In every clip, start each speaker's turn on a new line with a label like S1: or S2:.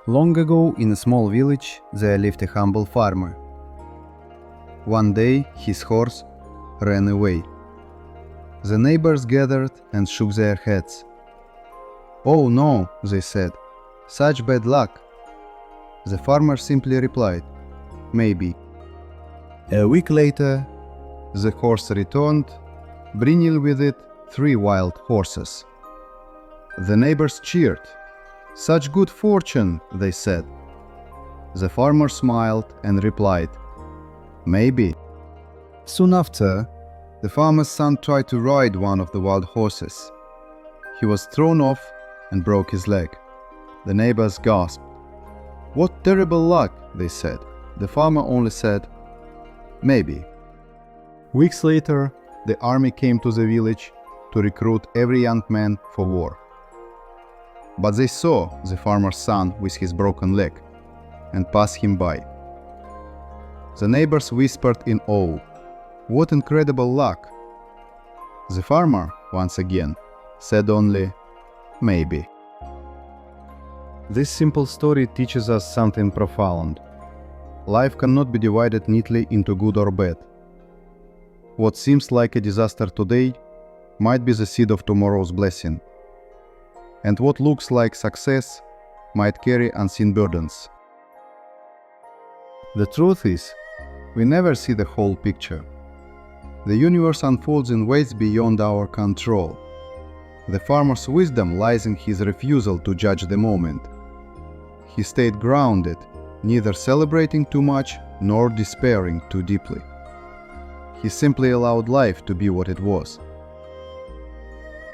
S1: Long ago, in a small village, there lived a humble farmer. One day, his horse ran away. The neighbors gathered and shook their heads. "Oh no," they said, "such bad luck." The farmer simply replied, "Maybe." A week later, the horse returned, bringing with it 3 wild horses. The neighbors cheered. "Such good fortune," they said. The farmer smiled and replied, "Maybe." Soon after, the farmer's son tried to ride one of the wild horses. He was thrown off and broke his leg. The neighbors gasped. "What terrible luck," they said. The farmer only said, "Maybe." Weeks later, the army came to the village to recruit every young man for war. But they saw the farmer's son with his broken leg and passed him by. The neighbors whispered in awe, "What incredible luck!" The farmer, once again, said only, "Maybe." This simple story teaches us something profound. Life cannot be divided neatly into good or bad. What seems like a disaster today might be the seed of tomorrow's blessing. And what looks like success might carry unseen burdens. The truth is, we never see the whole picture. The universe unfolds in ways beyond our control. The farmer's wisdom lies in his refusal to judge the moment. He stayed grounded, neither celebrating too much nor despairing too deeply. He simply allowed life to be what it was.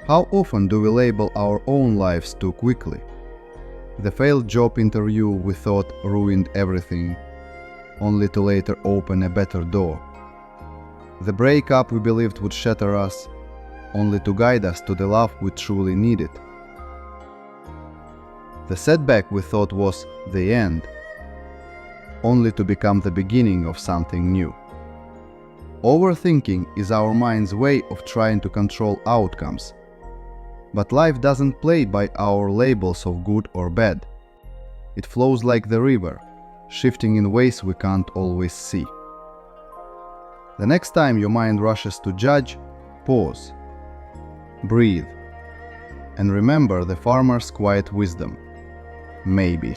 S1: How often do we label our own lives too quickly? The failed job interview we thought ruined everything, only to later open a better door. The breakup we believed would shatter us, only to guide us to the love we truly needed. The setback we thought was the end, only to become the beginning of something new. Overthinking is our mind's way of trying to control outcomes. But life doesn't play by our labels of good or bad. It flows like the river, shifting in ways we can't always see. The next time your mind rushes to judge, pause, breathe, and remember the farmer's quiet wisdom. Maybe.